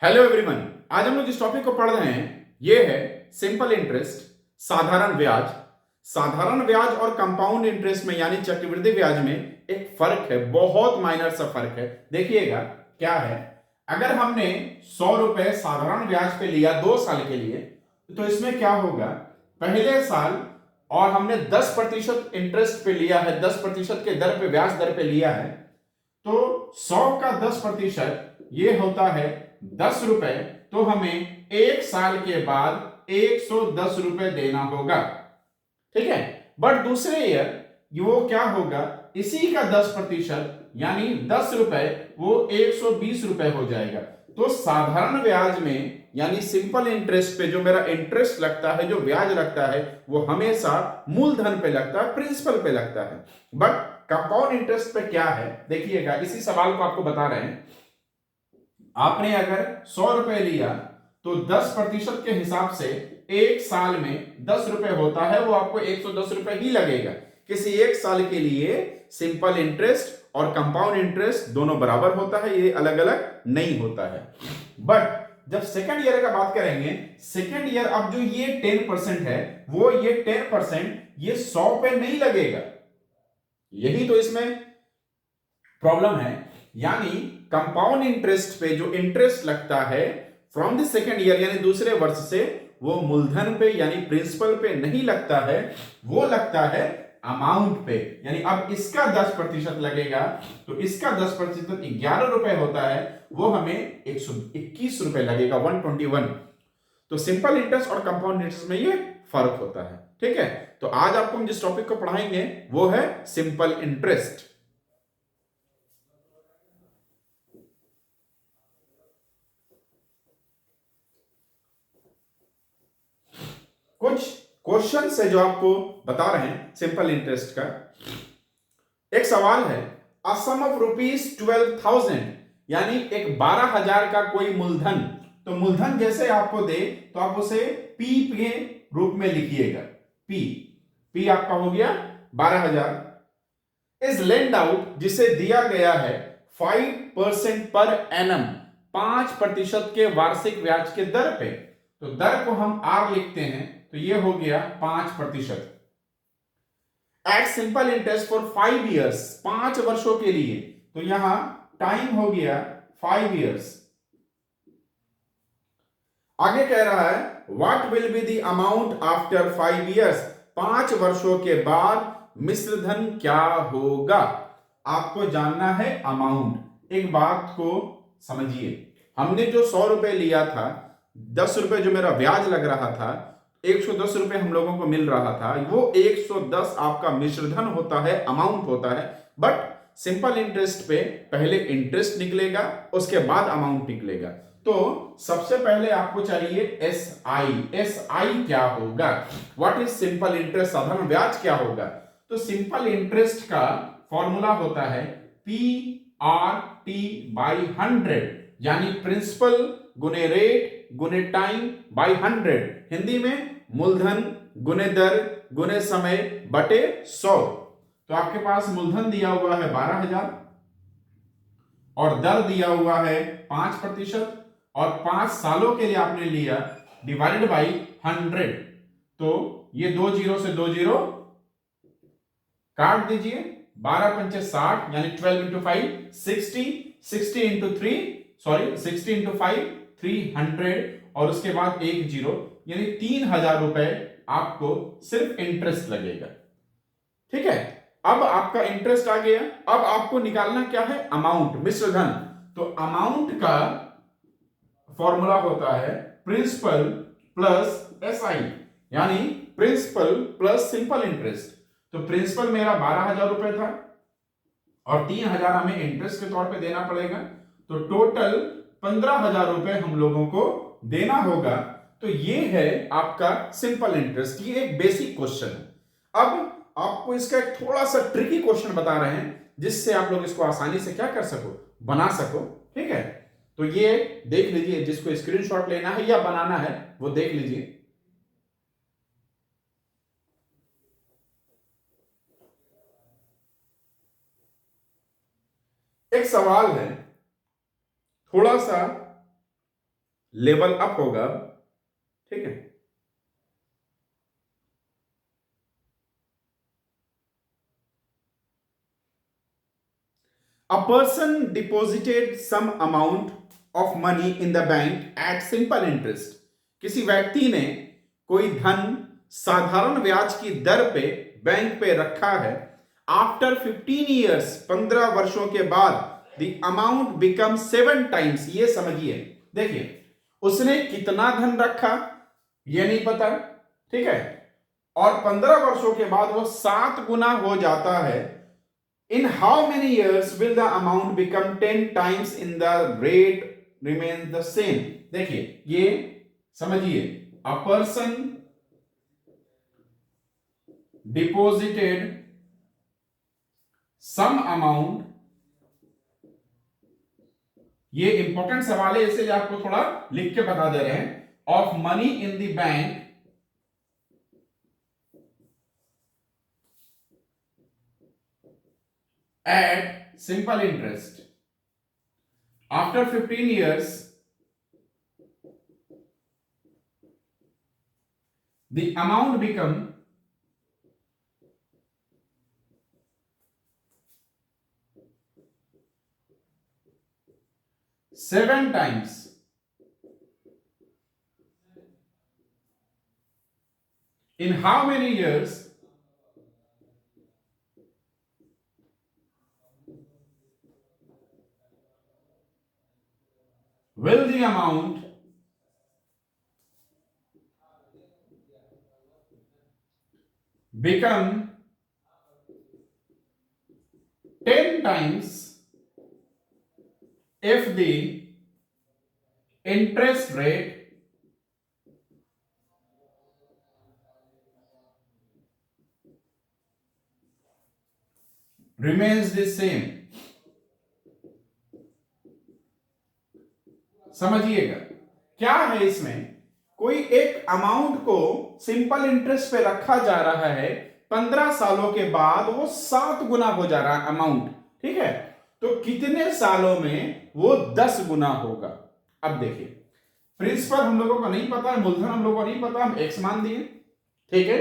Hello everyone. आज हम लोग जिस टॉपिक को पढ़ रहे हैं ये है सिंपल इंटरेस्ट, साधारण ब्याज। साधारण ब्याज और कंपाउंड इंटरेस्ट में यानी चक्रवृद्धि ब्याज में एक फर्क है, बहुत माइनर सा फर्क है। देखिएगा क्या है। अगर हमने 100 रुपए साधारण ब्याज पे लिया 2 साल के लिए तो इसमें क्या होगा, पहले साल और हमने 10% इंटरेस्ट पे लिया है, 10% के दर पे ब्याज दर पे लिया है, तो 100 का 10% ये होता है 10 रुपए। तो हमें 1 साल के बाद 110 रुपए देना होगा, ठीक है। बट दूसरे ईयर वो क्या होगा, इसी का 10% यानी 10 रुपए वो 120 रुपए हो जाएगा। तो साधारण ब्याज में यानी सिंपल इंटरेस्ट पे जो मेरा इंटरेस्ट लगता है, जो ब्याज लगता है, वो हमेशा मूलधन पे लगता है, प्रिंसिपल पे लगता है। बट कंपाउंड इंटरेस्ट पे क्या है, देखिएगा, इसी सवाल को आपको बता रहे हैं। आपने अगर 100 रुपए लिया तो 10% के हिसाब से 1 साल में 10 रुपए होता है, वो आपको 110 रुपए ही लगेगा। किसी 1 साल के लिए सिंपल इंटरेस्ट और कंपाउंड इंटरेस्ट दोनों बराबर होता है, ये अलग अलग नहीं होता है। बट जब सेकंड ईयर का बात करेंगे, सेकंड ईयर अब जो ये 10% है, वो ये 10% ये 100 पे नहीं लगेगा। यही तो इसमें प्रॉब्लम है। यानी कंपाउंड इंटरेस्ट पे जो इंटरेस्ट लगता है फ्रॉम द सेकेंड ईयर यानी दूसरे वर्ष से, वो मूलधन पे यानी प्रिंसिपल पे नहीं लगता है, वो लगता है अमाउंट पे। यानी अब इसका 10% लगेगा तो इसका 10% 11 रुपए होता है, वो हमें 121 रुपए लगेगा, 121। तो सिंपल इंटरेस्ट और कंपाउंड इंटरेस्ट में ये फर्क होता है, ठीक है। तो आज आपको हम जिस टॉपिक को पढ़ाएंगे वो है सिंपल इंटरेस्ट। कुछ क्वेश्चन है जो आपको बता रहे हैं सिंपल इंटरेस्ट का। एक सवाल है, अ सम ऑफ ₹12,000 यानी एक 12,000 का कोई मूलधन। तो मूलधन जैसे आपको दे तो आप उसे पी के रूप में लिखिएगा। पी पी आपका हो गया 12,000 इज लेंड आउट, जिसे दिया गया है 5% पर एनम, 5% के वार्षिक ब्याज के दर पे। तो दर को हम आर लिखते हैं, तो ये हो गया 5%। At simple interest for 5 years, 5 वर्षों के लिए। तो यहां टाइम हो गया 5 ईयर्स। आगे कह रहा है what will be the amount after 5 years, 5 वर्षों के बाद मिश्र धन क्या होगा। आपको जानना है अमाउंट। एक बात को समझिए, हमने जो 100 रुपए लिया था, 10 रुपए जो मेरा ब्याज लग रहा था, 110 रुपए हम लोगों को मिल रहा था, वो 110 आपका मिश्रधन होता है, अमाउंट होता है। बट सिंपल इंटरेस्ट पे पहले इंटरेस्ट निकलेगा, उसके बाद अमाउंट निकलेगा। तो सबसे पहले आपको चाहिए एस आई। एस आई क्या होगा, व्हाट इज सिंपल इंटरेस्ट, साधारण ब्याज क्या होगा। तो सिंपल इंटरेस्ट का फॉर्मूला होता है पी आर टी बाई 100, यानी प्रिंसिपल गुने रेट गुने टाइम बाई 100। हिंदी में मूलधन गुने दर गुने समय बटे 100। तो आपके पास मूलधन दिया हुआ है 12,000 और दर दिया हुआ है 5%, और 5 सालों के लिए आपने लिया डिवाइडेड बाई 100। तो ये 2 जीरो से 2 जीरो काट दीजिए, 12×5 = यानी 12 इंटू 5 60, 60 इंटू 3 सॉरी 60 इंटू 5 300, और उसके बाद 1 जीरो, यानी 3,000 रुपए आपको सिर्फ इंटरेस्ट लगेगा, ठीक है। अब आपका इंटरेस्ट आ गया, अब आपको निकालना क्या है, अमाउंट, मिश्रधन। तो अमाउंट का फॉर्मूला होता है प्रिंसिपल प्लस एसआई, यानी प्रिंसिपल प्लस सिंपल इंटरेस्ट। तो प्रिंसिपल मेरा 12,000 रुपए था और 3,000 हमें इंटरेस्ट के तौर पे देना पड़ेगा, तो टोटल 15,000 रुपए हम लोगों को देना होगा। तो ये है आपका सिंपल इंटरेस्ट। ये एक बेसिक क्वेश्चन है। अब आपको इसका एक थोड़ा सा ट्रिकी क्वेश्चन बता रहे हैं, जिससे आप लोग इसको आसानी से क्या कर सको, बना सको, ठीक है। तो ये देख लीजिए, जिसको स्क्रीनशॉट लेना है या बनाना है वो देख लीजिए। एक सवाल है, थोड़ा सा लेवल अप होगा, ठीक है। A person deposited some amount of money in the bank at simple interest. किसी व्यक्ति ने कोई धन साधारण ब्याज की दर पे बैंक पे रखा है। आफ्टर 15 ईयर्स, 15 वर्षों के बाद द अमाउंट बिकम 7 टाइम्स। ये समझिए, देखिए उसने कितना धन रखा ये नहीं पता, ठीक है, और 15 वर्षों के बाद वो 7 गुना हो जाता है। In how many years will the amount become 10 times in the rate remains the same? देखिए ये समझिए, a person deposited some amount, ये इंपॉर्टेंट सवाल है इसलिए आपको थोड़ा लिख के बता दे रहे हैं, of money in the bank at simple interest. After 15 years, the amount become 7 times. In how many years will the amount become 10 times if the interest rate remains the same? समझिएगा क्या है इसमें, कोई एक अमाउंट को simple interest पे रखा जा रहा है, 15 सालों के बाद वो 7 गुना हो जा रहा है अमाउंट, ठीक है, तो कितने सालों में वो 10 गुना होगा। अब देखिए प्रिंसिपल हम लोगों को नहीं पता है, मूलधन हम लोगों को नहीं पता, हम एक्स मान दिए, ठीक है,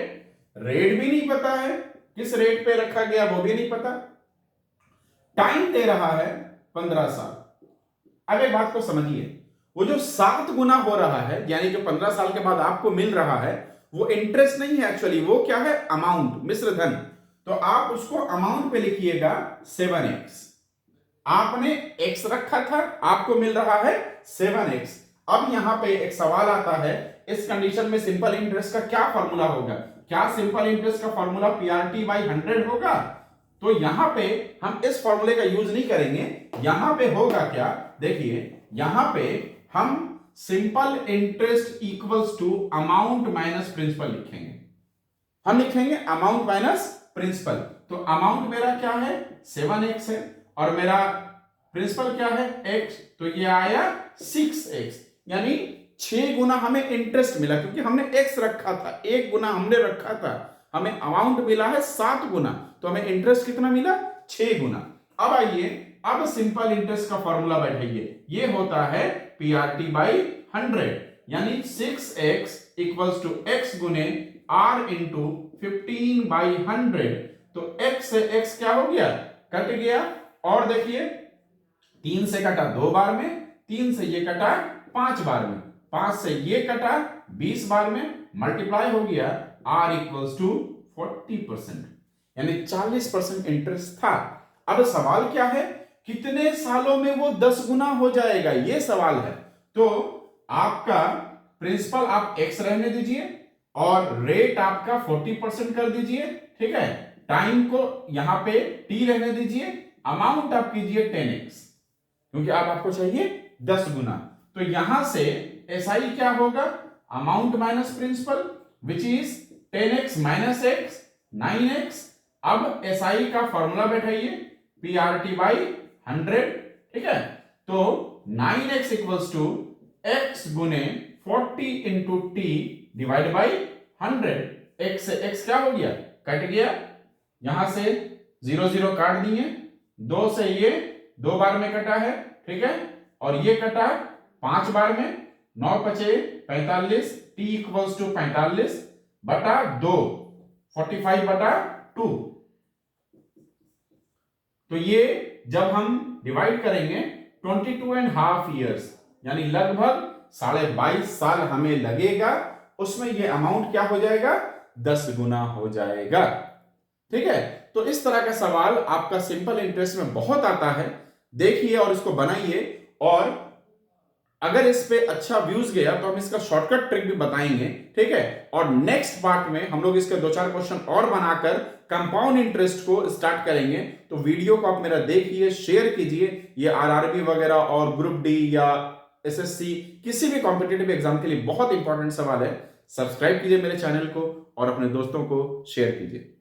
रेट भी नहीं पता है, किस रेट पे रखा गया वो भी नहीं पता, टाइम दे रहा है 15 साल। अब एक बात को समझिए, वो जो 7 गुना हो रहा है यानी जो 15 साल के बाद आपको मिल रहा है वो इंटरेस्ट नहीं है, एक्चुअली वो क्या है, अमाउंट, मिश्र धन। तो आप उसको अमाउंट पे लिखिएगा 7x। आपने x रखा था, आपको मिल रहा है 7x। अब यहां पे एक सवाल आता है, इस कंडीशन में सिंपल इंटरेस्ट का क्या फॉर्मूला होगा? क्या सिंपल इंटरेस्ट का फॉर्मूला PRT बाई 100 होगा? तो यहां पे हम इस फॉर्मूले का यूज नहीं करेंगे। यहां पे होगा क्या, देखिए यहां पे हम simple interest equals to amount minus principal लिखेंगे। हम लिखेंगे अमाउंट माइनस प्रिंसिपल। तो अमाउंट मेरा क्या है, 7x है, और मेरा प्रिंसिपल क्या है, x, तो ये आया 6x, यानी 6 गुना हमें इंटरेस्ट मिला, क्योंकि हमने x रखा था, 1 गुना हमने रखा था, हमें अमाउंट मिला है 7 गुना, तो हमें इंटरेस्ट कितना मिला, 6 गुना। अब आइए, अब सिंपल इंटरेस्ट का फॉर्मूला बैठाइए, ये होता है PRT बाई 100, यानी 6x इक्वल्स टू x गुने r इंटू 15 बाई 100। तो x से x क्या हो गया, कट गया, और देखिए 3 से कटा 2 बार में, 3 से ये कटा 5 बार में, 5 से ये कटा 20 बार में, मल्टीप्लाई हो गया r इक्वल्स टू 40%, यानी 40% इंटरेस्ट था। अब सवाल क्या है, कितने सालों में वो 10 गुना हो जाएगा, ये सवाल है। तो आपका प्रिंसिपल आप x रहने दीजिए और रेट आपका 40% कर दीजिए, ठीक है, टाइम को यहां पे t रहने दीजिए, अमाउंट आप कीजिए 10x, क्योंकि आपको चाहिए 10 गुना। तो यहां से SI क्या होगा, amount minus principal, which is 10x minus x, 9x। अब SI का फॉर्मूला बैठाइए, PRT बाई 100, ठीक है, तो 9x इक्वल्स टू x गुने 40 into t divide by 100। x से x क्या हो गया, कट गया, यहां से 0 0 काट दिए, 2 से ये 2 बार में कटा है, ठीक है, और ये कटा 5 बार में, 9 पचे 45, t इक्वल्स टू 45 बटा 2, 45 बटा 2। तो ये जब हम डिवाइड करेंगे 22.5 ईयर्स, यानी लगभग 22.5 साल हमें लगेगा, उसमें ये अमाउंट क्या हो जाएगा, 10 गुना हो जाएगा। ठीक है, तो इस तरह का सवाल आपका सिंपल इंटरेस्ट में बहुत आता है, देखिए और इसको बनाइए, और अगर इस पे अच्छा व्यूज गया तो हम इसका शॉर्टकट ट्रिक भी बताएंगे। ठीक है, और नेक्स्ट पार्ट में हम लोग इसके 2-4 क्वेश्चन और बनाकर कंपाउंड इंटरेस्ट को स्टार्ट करेंगे। तो वीडियो को आप मेरा देखिए, शेयर कीजिए। ये आरआरबी वगैरह और ग्रुप डी या एसएससी किसी भी कॉम्पिटिटिव एग्जाम के लिए बहुत इंपॉर्टेंट सवाल है। सब्सक्राइब कीजिए मेरे चैनल को और अपने दोस्तों को शेयर कीजिए।